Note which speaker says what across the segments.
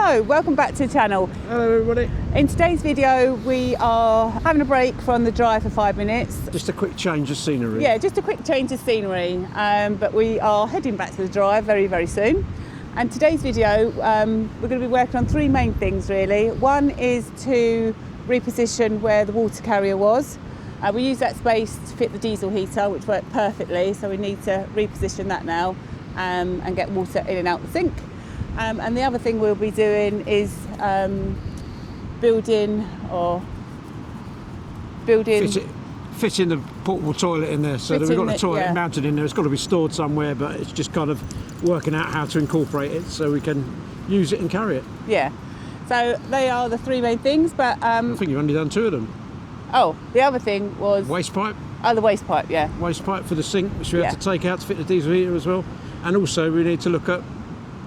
Speaker 1: Hello, welcome back to the channel.
Speaker 2: Hello everybody.
Speaker 1: In today's video we are having a break from the drive for 5 minutes.
Speaker 2: Just a quick change of scenery.
Speaker 1: Yeah, just a quick change of scenery, but we are heading back to the drive very, very soon. And today's video, we're going to be working on three main things really. One is to reposition where the water carrier was. We used that space to fit the diesel heater, which worked perfectly, so we need to reposition that now and get water in and out the sink. And the other thing we'll be doing is fitting
Speaker 2: the portable toilet in there, so that we've got the toilet mounted in there. It's got to be stored somewhere, but it's just kind of working out how to incorporate it so we can use it and carry it.
Speaker 1: Yeah, so they are the three main things, but
Speaker 2: I think you've only done two of them.
Speaker 1: Oh, the other thing was
Speaker 2: waste pipe.
Speaker 1: Oh, the waste pipe, yeah.
Speaker 2: Waste pipe for the sink, which we have to take out to fit the diesel heater as well. And also we need to look at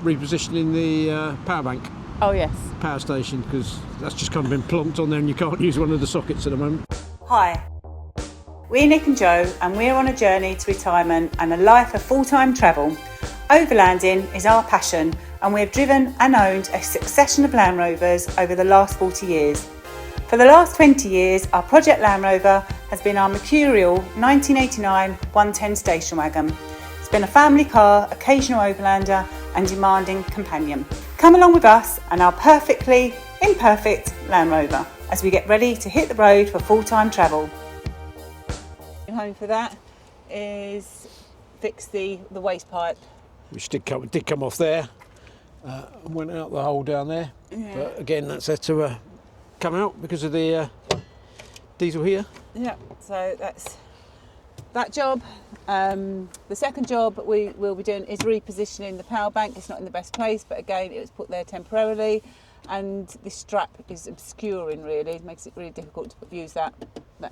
Speaker 2: repositioning the power bank.
Speaker 1: Oh yes.
Speaker 2: Power station, because that's just kind of been plonked on there and you can't use one of the sockets at the moment.
Speaker 1: Hi, we're Nick and Joe and we're on a journey to retirement and a life of full-time travel. Overlanding is our passion and we've driven and owned a succession of Land Rovers over the last 40 years. For the last 20 years, our Project Land Rover has been our mercurial 1989 110 station wagon. It's been a family car, occasional overlander and demanding companion. Come along with us and our perfectly imperfect Land Rover as we get ready to hit the road for full-time travel. Home for that is fix the waste pipe.
Speaker 2: Which did come off there and went out the hole down there. Yeah. But again, that's had to come out because of the diesel heater.
Speaker 1: Yeah, so that's that job. The second job we will be doing is repositioning the power bank. It's not in the best place, but again it was put there temporarily and the strap is obscuring really. It makes it really difficult to use that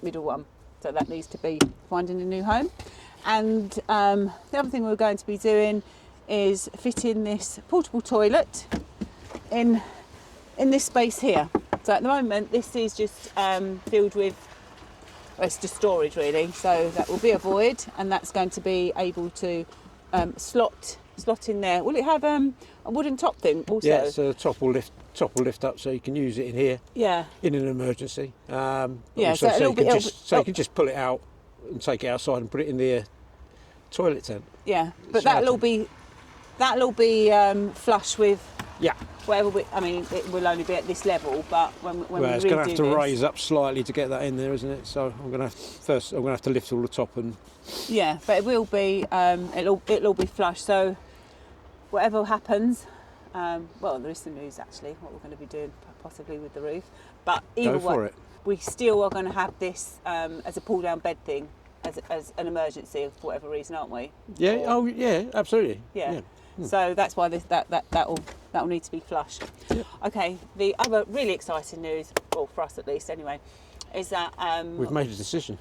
Speaker 1: middle one, so that needs to be finding a new home. And the other thing we're going to be doing is fitting this portable toilet in this space here. So at the moment this is just filled with, well, it's just storage really, so that will be a void and that's going to be able to slot in there. Will it have a wooden top thing also?
Speaker 2: Yeah, so the top will lift up so you can use it in here.
Speaker 1: Yeah.
Speaker 2: In an emergency.
Speaker 1: Yeah,
Speaker 2: also, so you can just pull it out and take it outside and put it in the toilet tent.
Speaker 1: Yeah, but that'll be flush with.
Speaker 2: Yeah.
Speaker 1: Whatever it will only be at this level, but when
Speaker 2: it's going to have to raise up slightly to get that in there, isn't it? So I'm going to have to lift all the top and.
Speaker 1: Yeah, but it will be. It'll be flush. So whatever happens, well, there is some news actually. What we're going to be doing possibly with the roof, but either way, we still are going to have this as a pull-down bed thing, as an emergency for whatever reason, aren't we?
Speaker 2: Yeah. Yeah. Absolutely.
Speaker 1: Yeah. So that's why that'll need to be flush. Yep. Okay, the other really exciting news, well for us at least anyway, is that
Speaker 2: we've made a decision.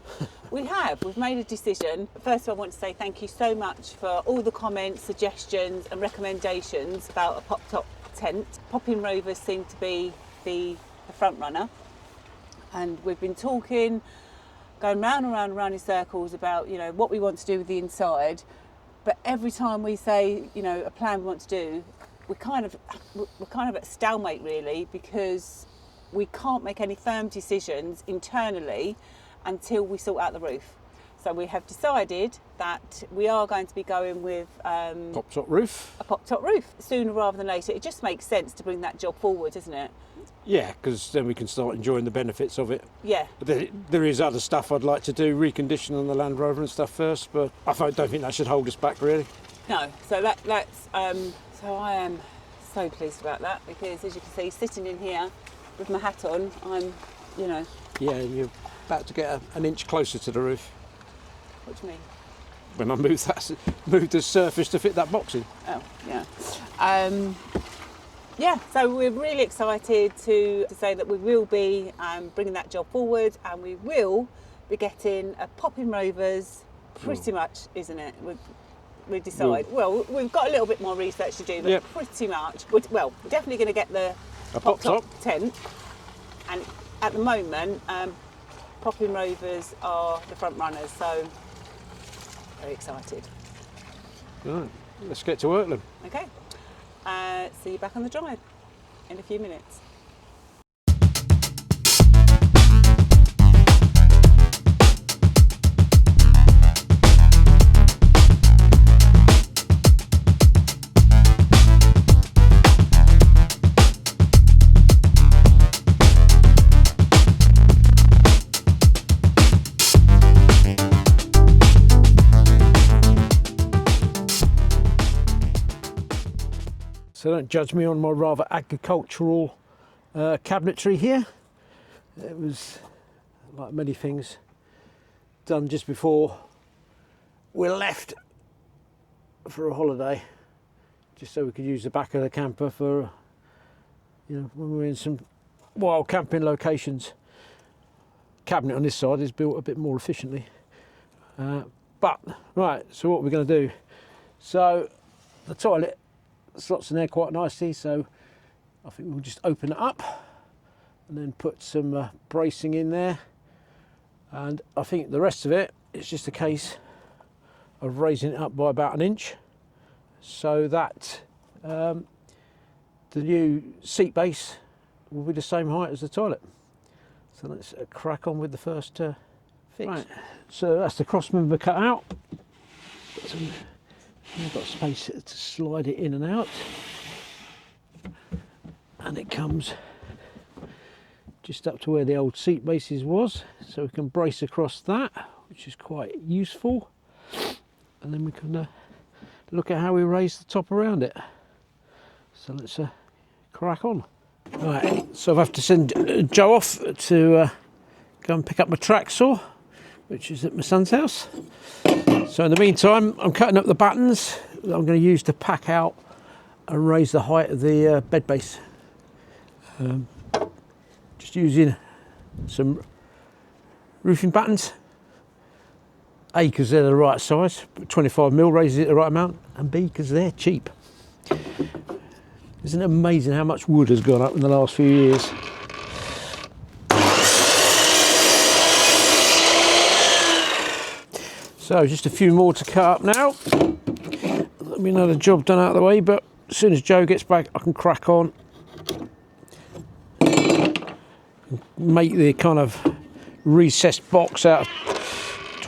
Speaker 1: We've made a decision. First of all, I want to say thank you so much for all the comments, suggestions and recommendations about a pop-top tent. Pop-in Rovers seem to be the front runner, and we've been talking, going round and round and round in circles about what we want to do with the inside. But every time we say, a plan we want to do, we're kind of at stalemate really, because we can't make any firm decisions internally until we sort out the roof. So we have decided that we are going to be going with
Speaker 2: pop-top roof.
Speaker 1: A pop-top roof sooner rather than later. It just makes sense to bring that job forward, doesn't it?
Speaker 2: Yeah, because then we can start enjoying the benefits of it.
Speaker 1: Yeah.
Speaker 2: But there is other stuff I'd like to do, recondition on the Land Rover and stuff first, but I don't think that should hold us back really.
Speaker 1: No, so that's so I am so pleased about that, because as you can see, sitting in here with my hat on, I'm,
Speaker 2: Yeah, and you're about to get an inch closer to the roof.
Speaker 1: What do you mean?
Speaker 2: When I moved the surface to fit that box in.
Speaker 1: Oh, yeah. Yeah, so we're really excited to say that we will be bringing that job forward, and we will be getting a Pop-in Rovers pretty much, isn't it? We decide. Well, we've got a little bit more research to do, but pretty much. We're definitely going to get the pop-top tent, and at the moment, Pop-in Rovers are the front runners, so very excited.
Speaker 2: Right, let's get to work then.
Speaker 1: Okay. See you back on the drive. in a few minutes.
Speaker 2: So don't judge me on my rather agricultural cabinetry here. It was, like many things, done just before we left for a holiday, just so we could use the back of the camper for, you know, when we're in some wild camping locations. Cabinet on this side is built a bit more efficiently. But, right, so what we're going to do, so the toilet slots in there quite nicely, so I think we'll just open it up and then put some bracing in there, and I think the rest of it is just a case of raising it up by about 1 inch so that the new seat base will be the same height as the toilet. So let's crack on with the first fix. Right. So that's the cross member cut out. I've got space to slide it in and out, and it comes just up to where the old seat bases was, so we can brace across that, which is quite useful, and then we can look at how we raise the top around it. So let's crack on. Right, so I have to send Joe off to go and pick up my track saw, which is at my son's house. So in the meantime, I'm cutting up the battens that I'm going to use to pack out and raise the height of the bed base. Just using some roofing battens. A, because they're the right size, 25mm raises it the right amount, and B, because they're cheap. Isn't it amazing how much wood has gone up in the last few years? So just a few more to cut up now. Let me know the job done out of the way, but as soon as Joe gets back I can crack on. Make the kind of recessed box out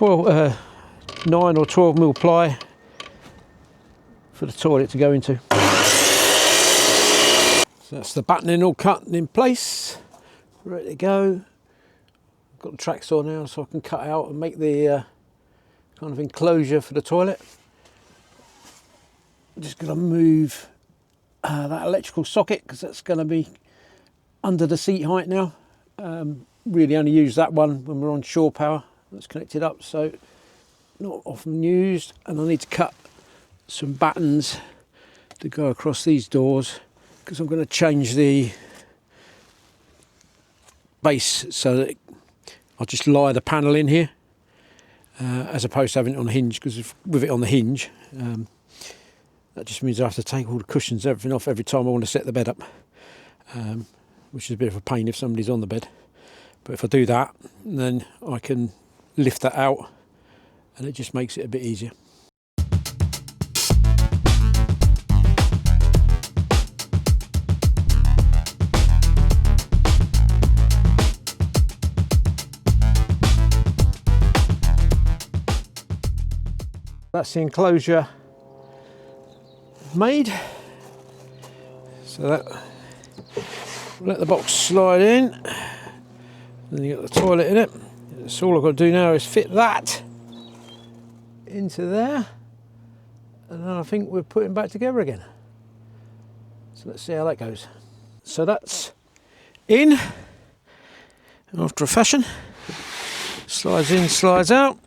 Speaker 2: of 9 or 12mm ply for the toilet to go into. So that's the battening all cut in place, ready to go. I've got the track saw now, so I can cut out and make the kind of enclosure for the toilet. I'm just going to move that electrical socket, because that's going to be under the seat height now. Really only use that one when we're on shore power. That's connected up, so not often used. And I need to cut some battens to go across these doors, because I'm going to change the base so that I'll just lie the panel in here. As opposed to having it on a hinge, because with it on the hinge, that just means I have to take all the cushions, everything off every time I want to set the bed up, which is a bit of a pain if somebody's on the bed. But if I do that, then I can lift that out, and it just makes it a bit easier. That's the enclosure made. So that, let the box slide in. Then you got the toilet in it. So all I've got to do now is fit that into there, and then I think we're putting back together again. So let's see how that goes. So that's in after a fashion. Slides in, slides out.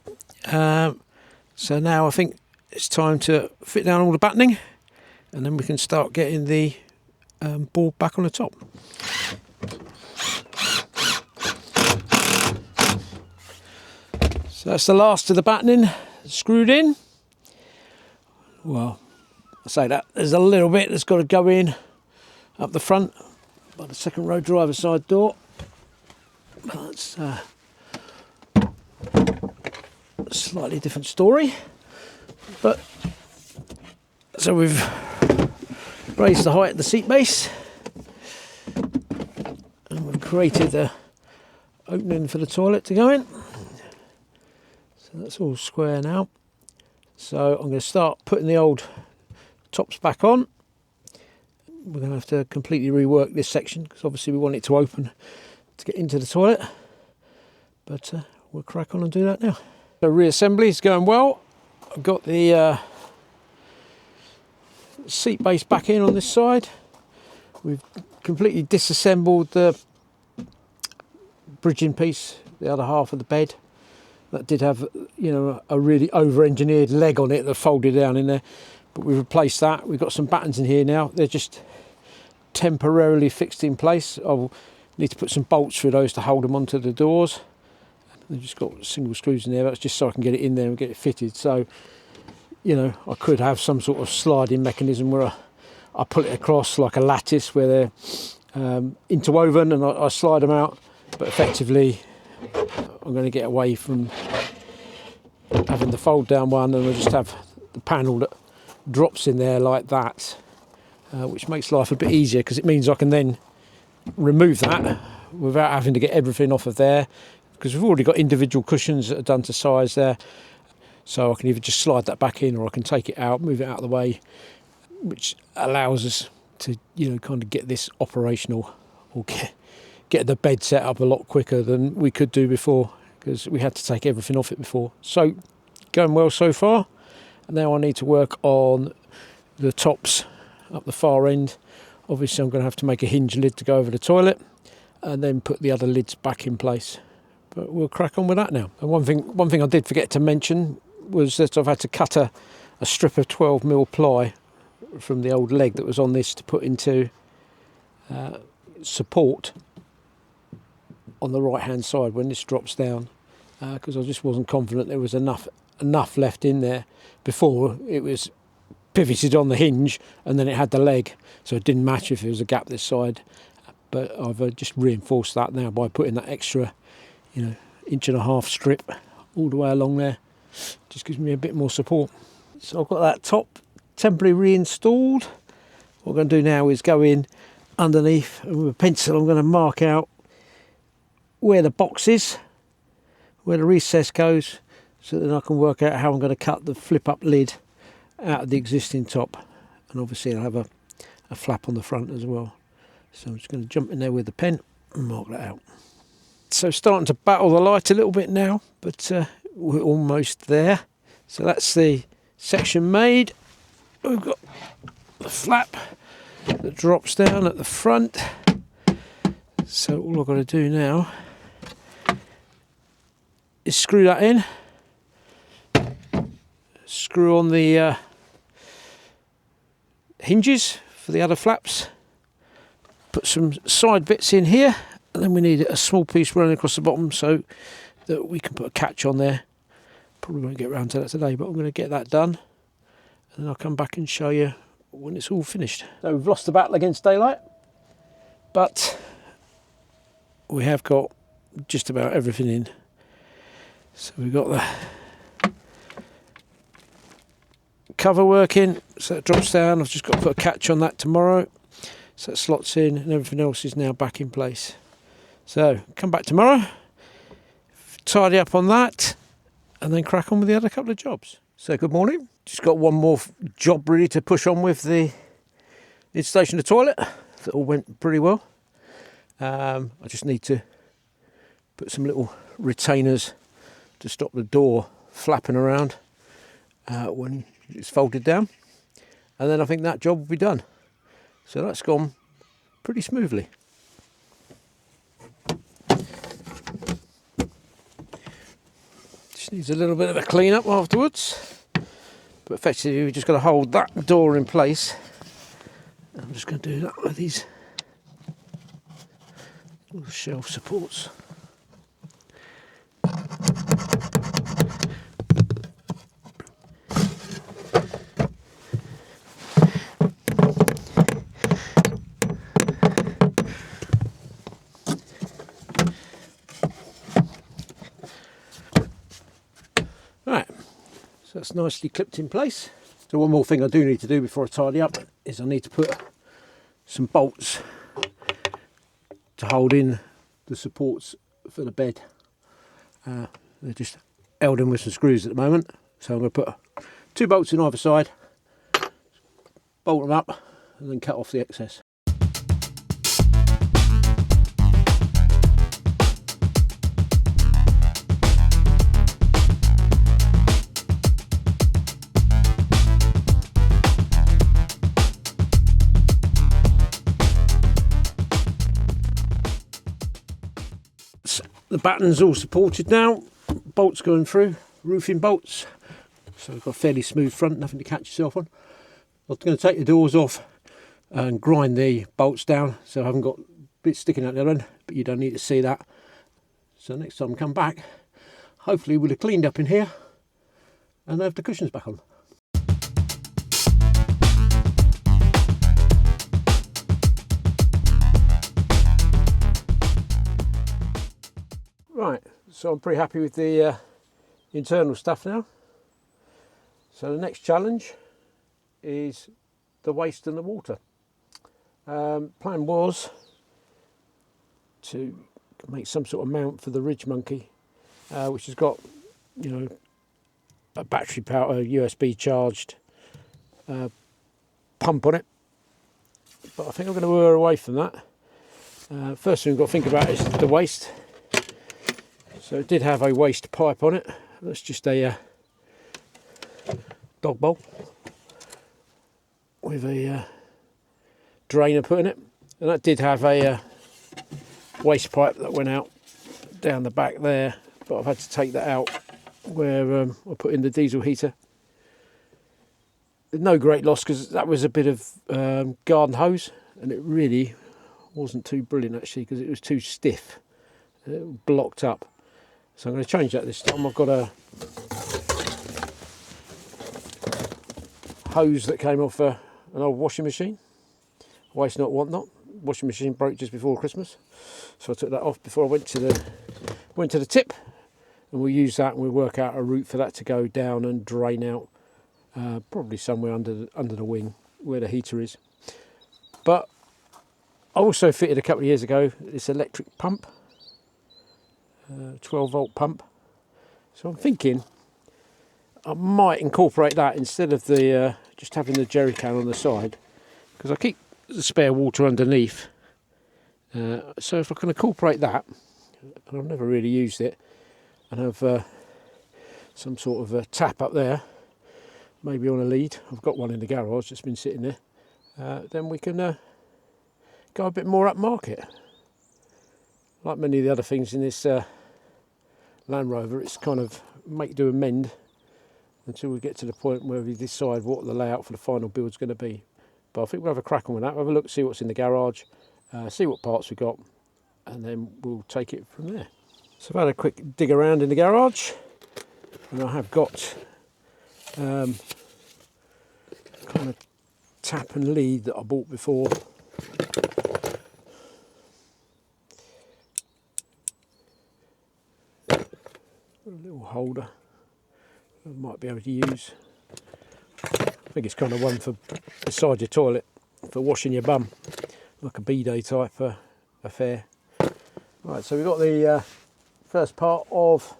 Speaker 2: So now I think it's time to fit down all the battening, and then we can start getting the board back on the top. So that's the last of the battening screwed in. Well, I say that, there's a little bit that's got to go in up the front by the second row driver's side door. That's a slightly different story. But so we've raised the height of the seat base. created the opening for the toilet to go in. So that's all square now. So I'm going to start putting the old tops back on. We're going to have to completely rework this section because obviously we want it to open to get into the toilet. But we'll crack on and do that now. So reassembly is going well. I've got the seat base back in on this side. We've completely disassembled the bridging piece, the other half of the bed. That did have, you know, a really over-engineered leg on it that folded down in there. But we've replaced that. We've got some battens in here now. They're just temporarily fixed in place. I'll need to put some bolts through those to hold them onto the doors. They've just got single screws in there. That's just so I can get it in there and get it fitted. So, you know, I could have some sort of sliding mechanism where I pull it across like a lattice where they're interwoven and I slide them out. But effectively, I'm going to get away from having the fold down one, and I'll just have the panel that drops in there like that, which makes life a bit easier because it means I can then remove that without having to get everything off of there, because we've already got individual cushions that are done to size there. So I can either just slide that back in or I can take it out, move it out of the way, which allows us to, you know, kind of get this operational or get the bed set up a lot quicker than we could do before, because we had to take everything off it before. So going well so far. And now I need to work on the tops up the far end. Obviously I'm going to have to make a hinge lid to go over the toilet and then put the other lids back in place. But we'll crack on with that now. And one thing I did forget to mention was that I've had to cut a strip of 12mm ply from the old leg that was on this to put into support on the right hand side when this drops down, because I just wasn't confident there was enough left in there. Before it was pivoted on the hinge and then it had the leg, so it didn't match if there was a gap this side. But I've just reinforced that now by putting that extra, you know, 1.5 inch strip all the way along there. Just gives me a bit more support. So I've got that top temporarily reinstalled. What I'm going to do now is go in underneath, and with a pencil I'm going to mark out where the box is, where the recess goes, so that I can work out how I'm going to cut the flip up lid out of the existing top. And obviously I'll have a flap on the front as well. So I'm just going to jump in there with the pen and mark that out. So starting to battle the light a little bit now, but we're almost there. So that's the section made. We've got the flap that drops down at the front. So all I've got to do now is screw that in, screw on the hinges for the other flaps, put some side bits in here, and then we need a small piece running across the bottom so that we can put a catch on there. Probably won't get around to that today, but I'm going to get that done and then I'll come back and show you when it's all finished. So we've lost the battle against daylight, but we have got just about everything in. So we've got the cover working, so that drops down. I've just got to put a catch on that tomorrow, so that slots in, and everything else is now back in place. So come back tomorrow, tidy up on that, and then crack on with the other couple of jobs. So good morning. Just got one more job really to push on with the installation of the toilet. That all went pretty well. I just need to put some little retainers to stop the door flapping around when it's folded down, and then I think that job will be done. So that's gone pretty smoothly. Just needs a little bit of a clean up afterwards, but effectively we've just got to hold that door in place. I'm just going to do that with these little shelf supports. Right, so that's nicely clipped in place. So one more thing I do need to do before I tidy up is I need to put some bolts to hold in the supports for the bed. They're just held in with some screws at the moment, so I'm going to put 2 bolts in either side, bolt them up and then cut off the excess. The batten's all supported now, bolts going through, roofing bolts, so I've got a fairly smooth front, nothing to catch yourself on. I'm going to take the doors off and grind the bolts down so I haven't got bits sticking out the other end, but you don't need to see that. So next time I come back, hopefully we'll have cleaned up in here and have the cushions back on. Right, so I'm pretty happy with the internal stuff now. So the next challenge is the waste and the water. Plan was to make some sort of mount for the ridge monkey, which has got, you know, a battery power, USB charged pump on it. But I think I'm going to veer away from that. First thing we've got to think about is the waste. So it did have a waste pipe on it. That's just a dog bowl with a drainer put in it, and that did have a waste pipe that went out down the back there, but I've had to take that out where I put in the diesel heater. No great loss because that was a bit of garden hose, and it really wasn't too brilliant actually because it was too stiff, it blocked up. So I'm going to change that this time. I've got a hose that came off an old washing machine, waste not want not. Washing machine broke just before Christmas, so I took that off before I went to the tip, and we'll use that and we'll work out a route for that to go down and drain out, probably somewhere under the wing where the heater is. But I also fitted a couple of years ago this electric pump. 12 volt pump, so I'm thinking I might incorporate that instead of the just having the jerry can on the side, because I keep the spare water underneath, so if I can incorporate that, and I've never really used it, and have some sort of a tap up there, maybe on a lead, I've got one in the garage that's been sitting there, then we can go a bit more upmarket. Like many of the other things in this Land Rover, it's kind of make do and mend until we get to the point where we decide what the layout for the final build is going to be. But I think we'll have a crack on with that, have a look, see what's in the garage, see what parts we've got, and then we'll take it from there. So I've had a quick dig around in the garage, and I have got kind of tap and lead that I bought before. A little holder I might be able to use. I think it's kind of one for beside your toilet for washing your bum, like a bidet type affair. Right, so we've got the first part of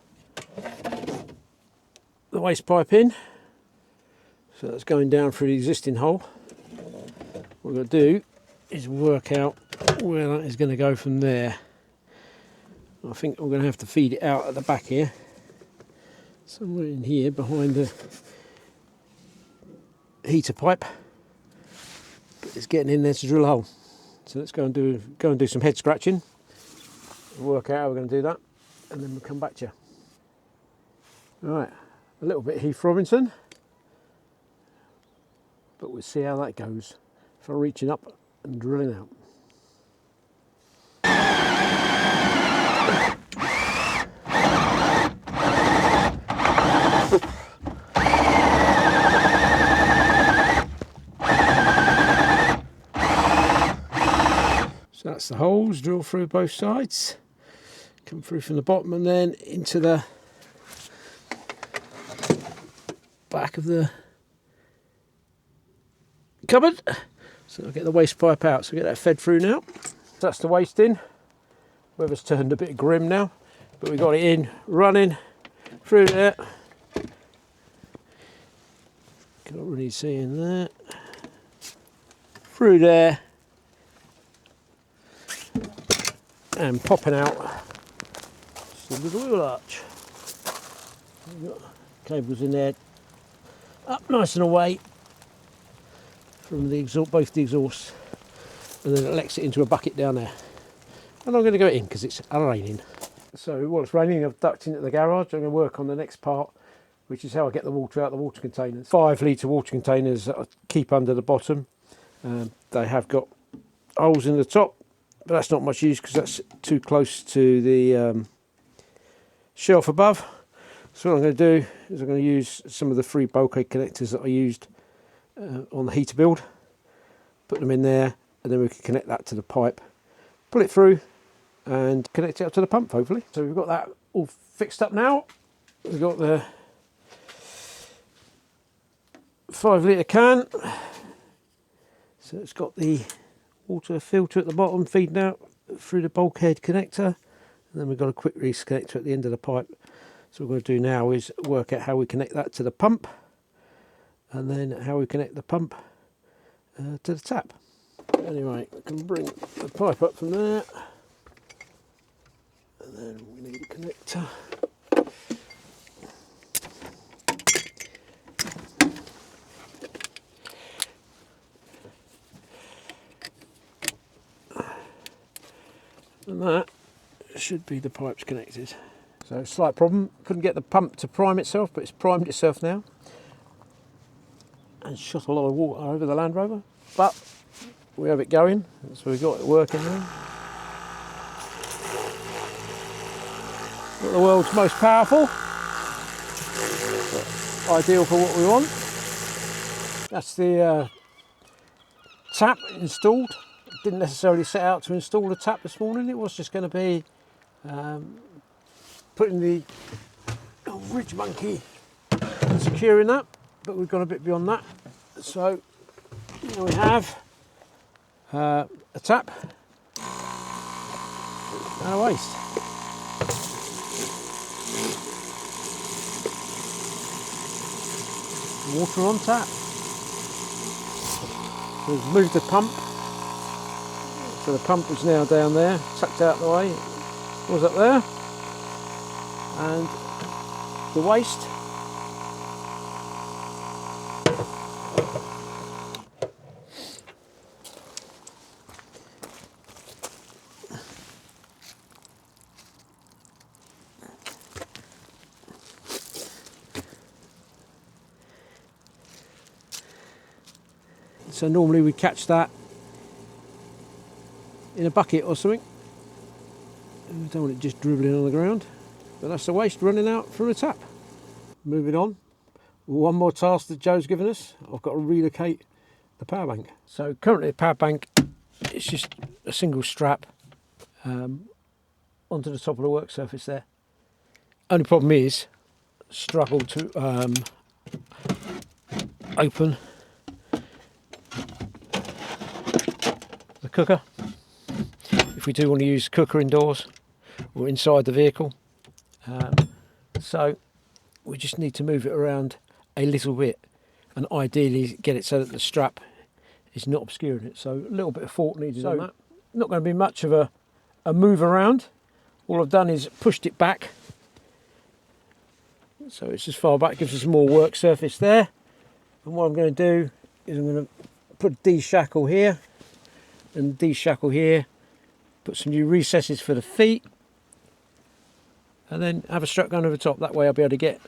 Speaker 2: the waste pipe in, so that's going down through the existing hole. What we're going to do is work out where that is going to go from there. I think I'm going to have to feed it out at the back here, somewhere in here behind the heater pipe, but it's getting in there to drill a hole. So let's go and do some head scratching, work out how we're going to do that, and then we'll come back to you. Right, a little bit Heath Robinson, but we'll see how that goes for reaching up and drilling out. So that's the holes, drill through both sides, come through from the bottom and then into the back of the cupboard. So I'll get the waste pipe out, so get that fed through now. So that's the waste in. Weather's turned a bit grim now, but we got it in, running through there. Can't really see in there. Through there. And popping out just a little wheel arch. We've got cables in there, up nice and away from the exhaust, both the exhausts, and then it'll exit into a bucket down there. And I'm going to go in because it's raining. So while it's raining, I've ducked into the garage. I'm going to work on the next part, which is how I get the water out of the water containers. 5 litre water containers that I keep under the bottom. They have got holes in the top, but that's not much use because that's too close to the shelf above. So what I'm going to do is I'm going to use some of the free bulkhead connectors that I used on the heater build, put them in there, and then we can connect that to the pipe, pull it through and connect it up to the pump hopefully. So we've got that all fixed up now. We've got the 5 litre can, so it's got the water filter at the bottom feeding out through the bulkhead connector, and then we've got a quick release connector at the end of the pipe. So what we're going to do now is work out how we connect that to the pump, and then how we connect the pump to the tap. Anyway, I can bring the pipe up from there, and then we need a connector. And that should be the pipes connected. So slight problem, couldn't get the pump to prime itself, but it's primed itself now and shot a lot of water over the Land Rover, but we have it going, so we've got it working now. Not the world's most powerful, but ideal for what we want. That's the tap installed. Didn't necessarily set out to install the tap this morning, it was just going to be putting the ridge monkey and securing that, but we've gone a bit beyond that. So now we have a tap and a waste. Water on tap. So we've moved the pump. So the pump is now down there, tucked out the way. It was up there. And the waste so normally we catch that in a bucket or something. We don't want it just dribbling on the ground. But that's the waste running out through a tap. Moving on, one more task that Joe's given us. I've got to relocate the power bank. So currently the power bank is just a single strap onto the top of the work surface there. Only problem is, struggle to open the cooker. If we do want to use the cooker indoors or inside the vehicle. So we just need to move it around a little bit and ideally get it so that the strap is not obscuring it. So a little bit of thought needed on that. Not going to be much of a move around. All I've done is pushed it back. So it's as far back, gives us more work surface there. And what I'm going to do is I'm going to put a D-shackle here and D-shackle here. Put some new recesses for the feet. And then have a strap going over the top. That way I'll be able to get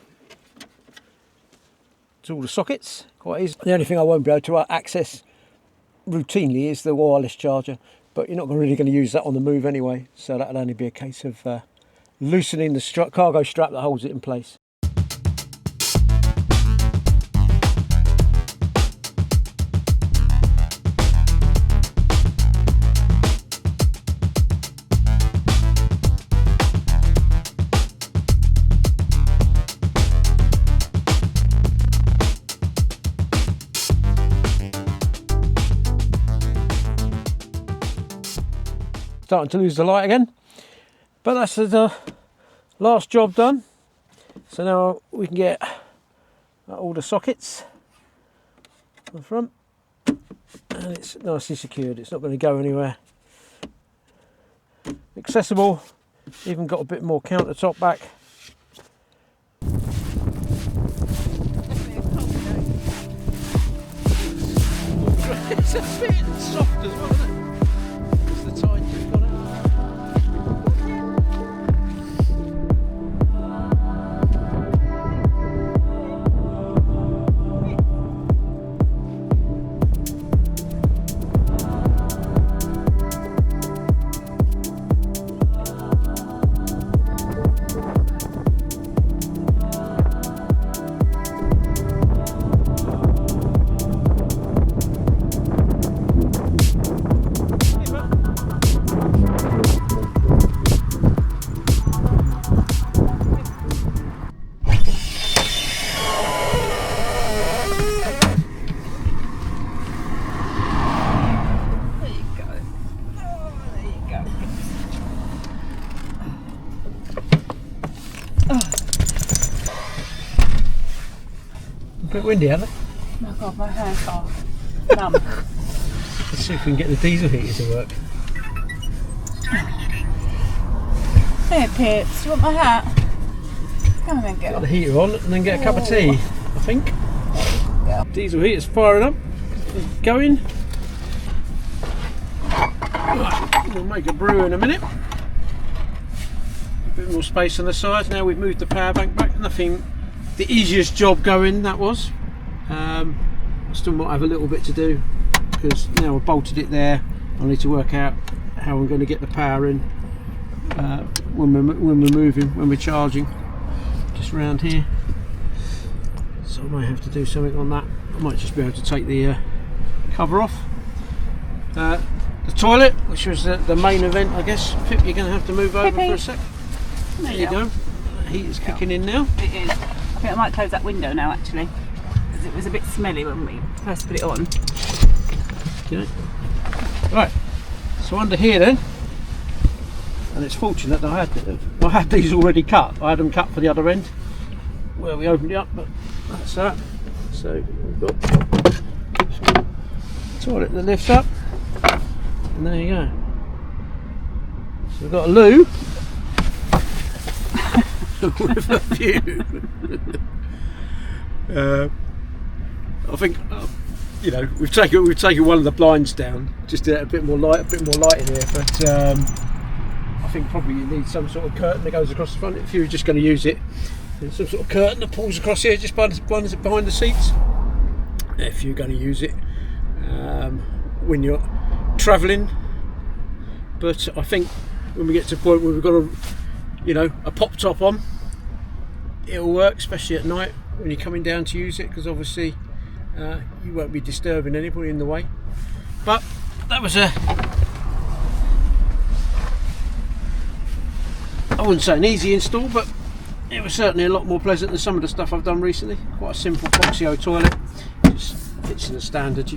Speaker 2: to all the sockets quite easy. The only thing I won't be able to access routinely is the wireless charger, but you're not really going to use that on the move anyway, so that'll only be a case of loosening the cargo strap that holds it in place. Starting to lose the light again. But that's the last job done. So now we can get all the sockets on the front, and it's nicely secured. It's not going to go anywhere. Accessible, even got a bit more countertop back. It's a bit soft as well, isn't it? It's the tide you've got it. A bit windy, hasn't it?
Speaker 1: Oh God, my hair's off. Numb.
Speaker 2: Let's see if we can get the diesel heater to work.
Speaker 1: Here, Pips, do you want my hat? Come on then, get
Speaker 2: Get
Speaker 1: off.
Speaker 2: the heater on and then get a cup of tea, I think.
Speaker 1: Yeah.
Speaker 2: Diesel heater's firing up. It's going. Right, we'll make a brew in a minute. A bit more space on the sides. Now we've moved the power bank back. Nothing. The easiest job going, that was. I still might have a little bit to do because now I've bolted it there. I need to work out how I'm going to get the power in when we're moving, when we're charging, just around here. So I may have to do something on that. I might just be able to take the cover off. The toilet, which was the main event, I guess. Pip, you're going to have to move over for a sec. There you go. The heat is kicking in now.
Speaker 1: It is. I think I might close that window now, actually, because it was a bit smelly when we first put it on.
Speaker 2: Okay. Right. So under here then, and it's fortunate that I had these already cut. I had them cut for the other end where we opened it up, but that's that. So we've got toilet that lifts up, and there you go. So we've got a loo with a view. I think you know, we've taken one of the blinds down just to get a bit more light in here, but I think probably you need some sort of curtain that goes across the front if you're just going to use it. There's some sort of curtain that pulls across here just behind the seats if you're going to use it when you're travelling. But I think when we get to a point where we've got a pop top on, it'll work, especially at night when you're coming down to use it, because obviously you won't be disturbing anybody in the way. But that was I wouldn't say an easy install, but it was certainly a lot more pleasant than some of the stuff I've done recently. Quite a simple Boxio toilet, just fits in a standard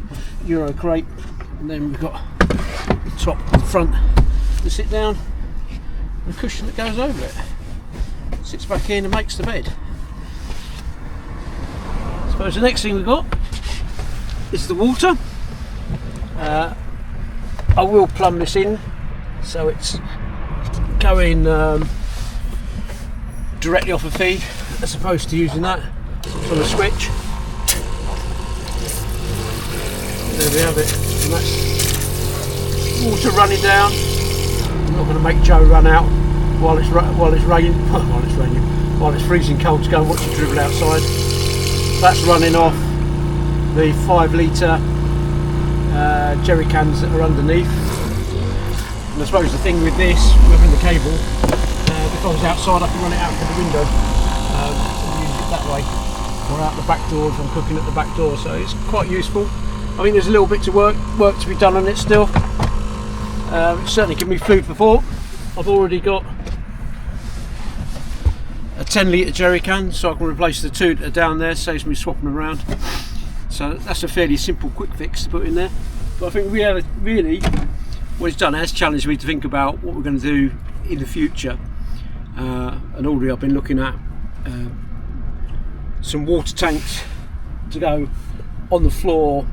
Speaker 2: Euro crate, and then we've got the top and front to sit down, and a cushion that goes over it. Sits back in and makes the bed. I suppose the next thing we've got is the water. I will plumb this in so it's going directly off a feed as opposed to using that from a switch. There we have it, and that's water running down. I'm not going to make Joe run out while it's freezing cold to go and watch it dribble outside. That's running off the 5 litre jerry cans that are underneath. And I suppose the thing with this, within the cable, if I was outside I can run it out through the window and use it that way, or out the back door if I'm cooking at the back door, so it's quite useful. I think there's a little bit to work to be done on it still. It's certainly given me food for thought. I've already got a 10 litre jerry can, so I can replace the 2 that are down there, saves me swapping around. So that's a fairly simple quick fix to put in there. But I think really what it's done has challenged me to think about what we're going to do in the future. And already I've been looking at some water tanks to go on the floor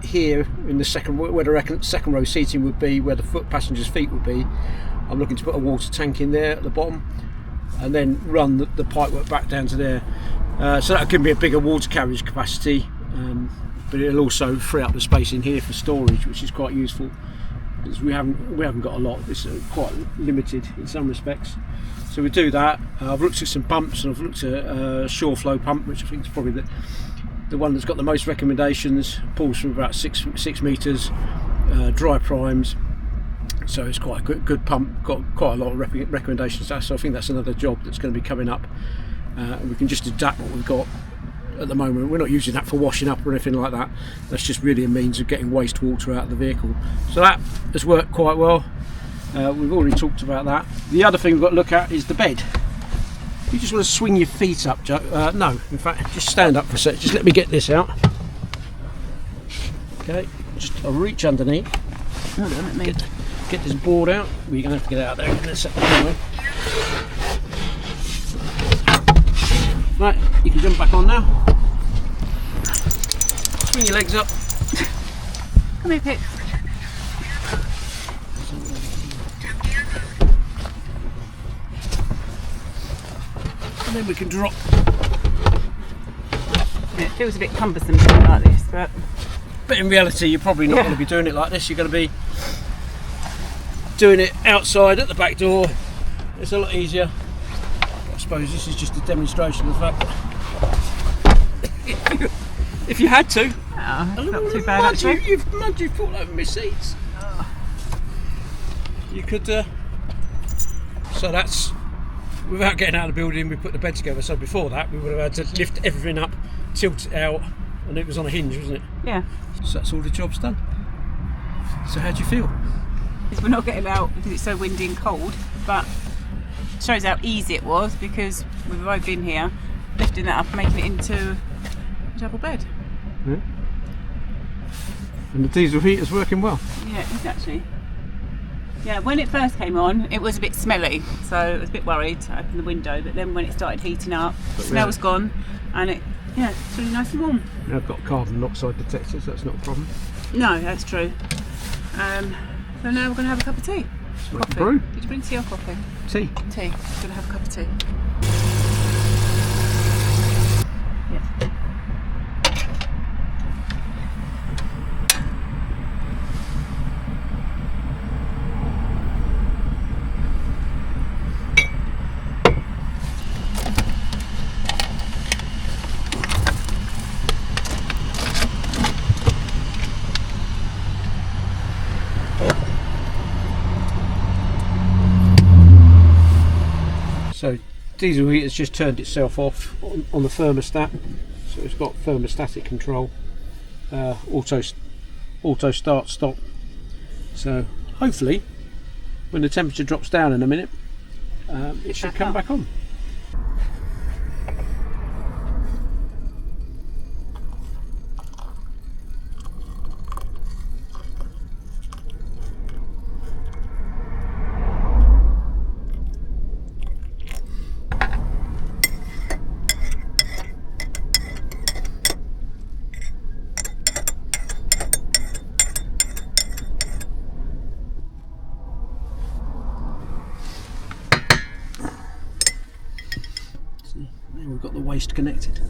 Speaker 2: here in the second, where the second row seating would be, where the passengers' feet would be. I'm looking to put a water tank in there at the bottom and then run the pipework back down to there. So that can be a bigger water carriage capacity, but it'll also free up the space in here for storage, which is quite useful, because we haven't got a lot. It's quite limited in some respects. So we do that. I've looked at some pumps, and I've looked at a shore flow pump, which I think is probably the one that's got the most recommendations. Pulls from about 6 metres, dry primes. So it's quite a good pump, got quite a lot of recommendations. So I think that's another job that's going to be coming up. We can just adapt what we've got at the moment. We're not using that for washing up or anything like that. That's just really a means of getting wastewater out of the vehicle. So that has worked quite well. We've already talked about that. The other thing we've got to look at is the bed. You just want to swing your feet up, Joe. No, in fact, just stand up for a sec. Just let me get this out. Okay, I'll reach underneath. Get this board out. We're going to have to get out there in a second anyway. Right, you can jump back on now. Swing your legs up.
Speaker 1: Come here, Pip.
Speaker 2: And then we can drop.
Speaker 1: Yeah, it feels a bit cumbersome doing it like this,
Speaker 2: but in reality you're probably not going to be doing it like this. You're going to be doing it outside at the back door. It's a lot easier. I suppose this is just a demonstration of the fact that if you had to.
Speaker 1: Oh, not too bad actually.
Speaker 2: You've fallen over my seats. Oh. You could. So that's without getting out of the building. We put the bed together. So before that, we would have had to lift everything up, tilt it out, and it was on a hinge, wasn't it?
Speaker 1: Yeah.
Speaker 2: So that's all the job's done. So how do you feel?
Speaker 1: We're not getting out because it's so windy and cold, but it shows how easy it was because we've already been here, lifting that up and making it into a double bed.
Speaker 2: Yeah. And the diesel heater's working well.
Speaker 1: Yeah, it is actually. Yeah, when it first came on, it was a bit smelly, so I was a bit worried to open the window, but then when it started heating up, the smell was gone, and it's really nice and warm.
Speaker 2: Now I've got carbon monoxide detectors, so that's not a problem.
Speaker 1: No, that's true. So now we're going to have a cup of tea.
Speaker 2: Coffee. Brew.
Speaker 1: Did you bring tea or coffee?
Speaker 2: Tea.
Speaker 1: Tea. We're going to have a cup of tea. Yeah.
Speaker 2: So diesel heater's just turned itself off on the thermostat, so it's got thermostatic control, auto start stop. So hopefully when the temperature drops down in a minute, it should come back on. We've got the waste connected.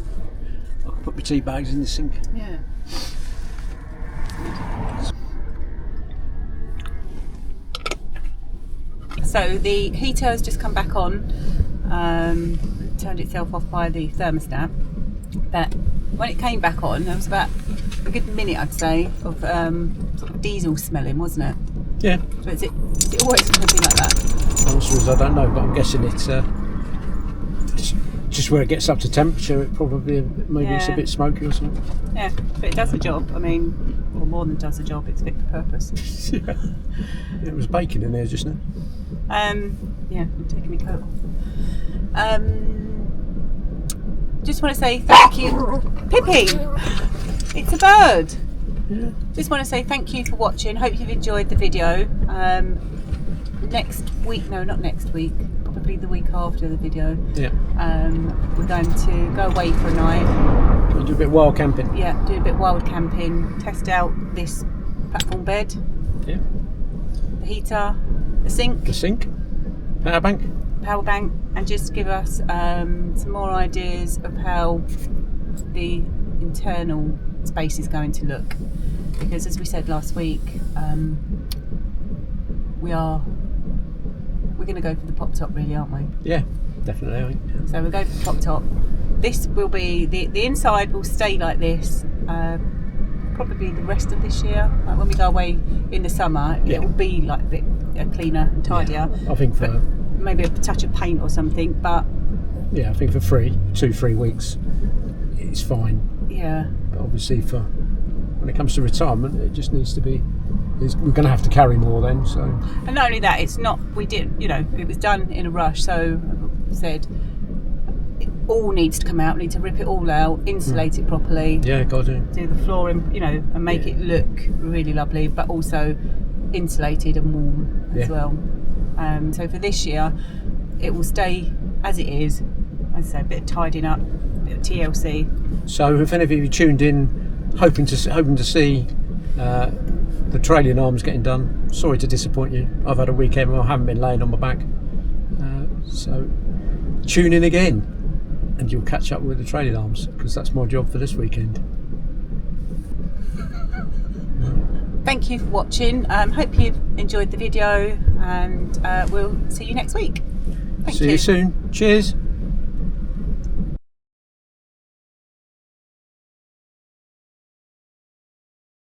Speaker 2: I can put my tea bags in the sink.
Speaker 1: Yeah. So the heater has just come back on, turned itself off by the thermostat, but when it came back on there was about a good minute, I'd say, of sort of diesel smelling, wasn't it?
Speaker 2: Yeah.
Speaker 1: So is it always going to be like that?
Speaker 2: The answer is I don't know, but I'm guessing it's just where it gets up to temperature, it probably maybe it's a bit smoky or something.
Speaker 1: Yeah, but it does the job. I mean, well, more than does the job, it's fit for purpose.
Speaker 2: Yeah. It was baking in there just now.
Speaker 1: Yeah, I'm taking my coat off. Just want to say thank you, Pippi. It's a bird. just want to say thank you for watching. Hope you've enjoyed the video. Next week, no, not next week, probably the week after the video.
Speaker 2: Yeah.
Speaker 1: We're going to go away for a night.
Speaker 2: We'll do a bit of wild camping.
Speaker 1: Yeah, do a bit wild camping. Test out this platform bed.
Speaker 2: Yeah.
Speaker 1: The heater, the sink.
Speaker 2: The sink. Power bank.
Speaker 1: Power bank, and just give us some more ideas of how the internal space is going to look, because as we said last week, we're going to go for the pop top, really, aren't we?
Speaker 2: Yeah, definitely. I think.
Speaker 1: So we'll go for the pop top. This will be the inside will stay like this probably the rest of this year. Like when we go away in the summer, it will be like a bit cleaner and tidier.
Speaker 2: Yeah, I think for
Speaker 1: maybe a touch of paint or something, but
Speaker 2: yeah, I think for 2-3 weeks it's fine.
Speaker 1: Yeah.
Speaker 2: But obviously for when it comes to retirement, it just needs to be. We're going to have to carry more then. So.
Speaker 1: And not only that, it's not. We did. It was done in a rush. So I said it all needs to come out. We need to rip it all out, insulate it properly.
Speaker 2: Yeah, got to
Speaker 1: do the flooring, and make it look really lovely, but also insulated and warm as well. So for this year, it will stay as it is. As I say, a bit of tidying up, a bit of TLC.
Speaker 2: So if any of you tuned in, hoping to see the trailing arms getting done, sorry to disappoint you. I've had a weekend where I haven't been laying on my back. So tune in again, and you'll catch up with the trailing arms, because that's my job for this weekend.
Speaker 1: Thank you for watching. Hope you've enjoyed the video, and we'll see you next week. Thank you.
Speaker 2: See you soon. Cheers.